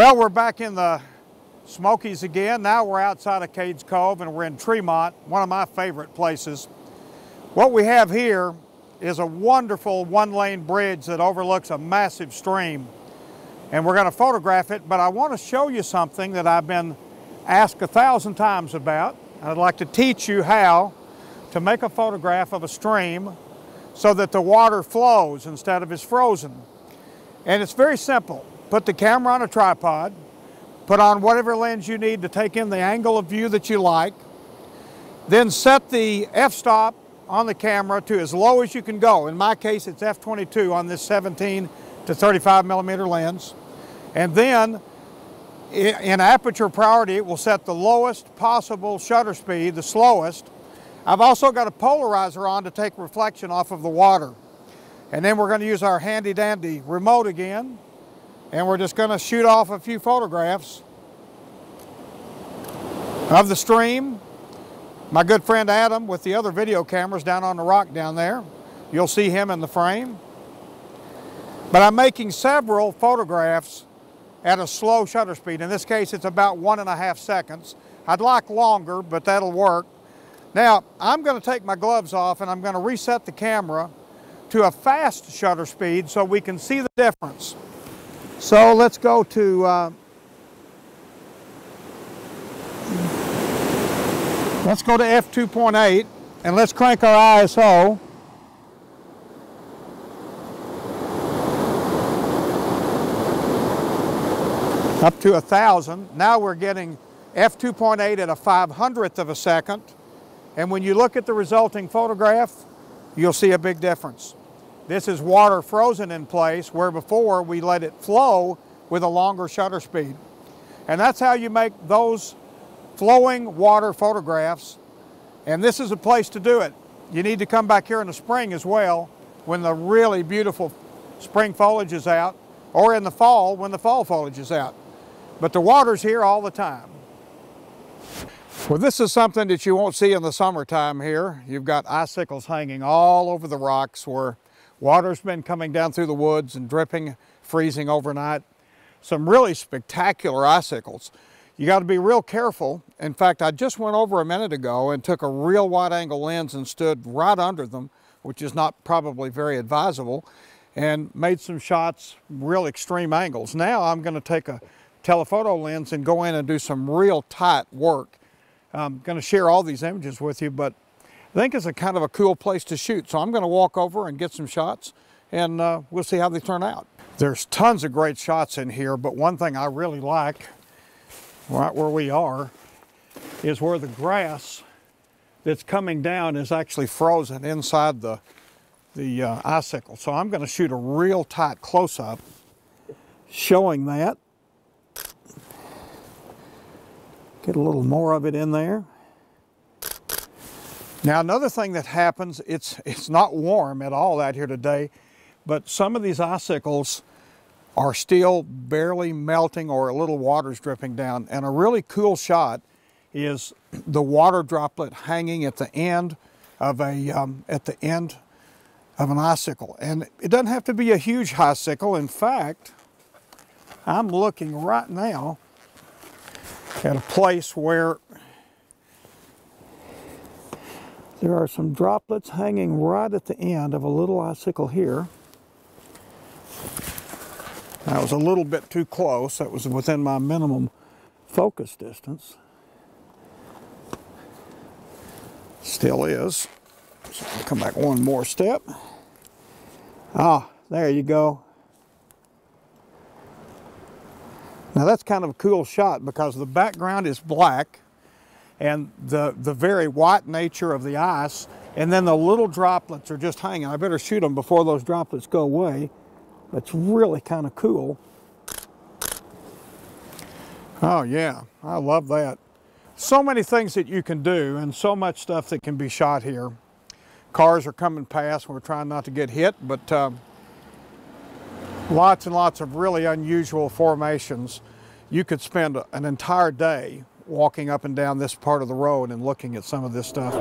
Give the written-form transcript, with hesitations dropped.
Well, we're back in the Smokies again. Now we're outside of Cades Cove and we're in Tremont, one of my favorite places. What we have here is a wonderful one-lane bridge that overlooks a massive stream. And we're going to photograph it, but I want to show you something that I've been asked 1,000 times about. I'd like to teach you how to make a photograph of a stream so that the water flows instead of is frozen. And it's very simple. Put the camera on a tripod, put on whatever lens you need to take in the angle of view that you like, then set the f-stop on the camera to as low as you can go. In my case, it's f22 on this 17 to 35 millimeter lens. And then in aperture priority, it will set the lowest possible shutter speed, the slowest. I've also got a polarizer on to take reflection off of the water. And then we're going to use our handy dandy remote again. And we're just going to shoot off a few photographs of the stream. My good friend Adam with the other video cameras down on the rock down there. You'll see him in the frame. But I'm making several photographs at a slow shutter speed. In this case, it's about 1.5 seconds. I'd like longer, but that'll work. Now, I'm going to take my gloves off and I'm going to reset the camera to a fast shutter speed so we can see the difference. So let's go to f2.8 and let's crank our ISO. Up to 1,000. Now we're getting f2.8 at a 500th of a second. And when you look at the resulting photograph, you'll see a big difference. This is water frozen in place, where before we let it flow with a longer shutter speed. And that's how you make those flowing water photographs. And this is a place to do it. You need to come back here in the spring as well, when the really beautiful spring foliage is out, or in the fall when the fall foliage is out. But the water's here all the time. Well, this is something that you won't see in the summertime here. You've got icicles hanging all over the rocks where water's been coming down through the woods and dripping, freezing overnight. Some really spectacular icicles. You got to be real careful. In fact, I just went over a minute ago and took a real wide angle lens and stood right under them, which is not probably very advisable, and made some shots, real extreme angles. Now I'm going to take a telephoto lens and go in and do some real tight work. I'm going to share all these images with you, but I think it's a kind of a cool place to shoot. So I'm going to walk over and get some shots, and we'll see how they turn out. There's tons of great shots in here, but one thing I really like, right where we are, is where the grass that's coming down is actually frozen inside the icicle. So I'm going to shoot a real tight close-up showing that. Get a little more of it in there. Now another thing that happens, it's not warm at all out here today, but some of these icicles are still barely melting or a little water's dripping down. And a really cool shot is the water droplet hanging at the end of an icicle. And it doesn't have to be a huge icicle. In fact, I'm looking right now at a place where there are some droplets hanging right at the end of a little icicle here. That was a little bit too close. That was within my minimum focus distance. Still is. So I'll come back one more step. Ah, there you go. Now that's kind of a cool shot because the background is black and the very white nature of the ice, and then the little droplets are just hanging. I better shoot them before those droplets go away. That's really kind of cool. Oh yeah, I love that. So many things that you can do and so much stuff that can be shot here. Cars are coming past. We're trying not to get hit, but lots and lots of really unusual formations. You could spend an entire day walking up and down this part of the road and looking at some of this stuff.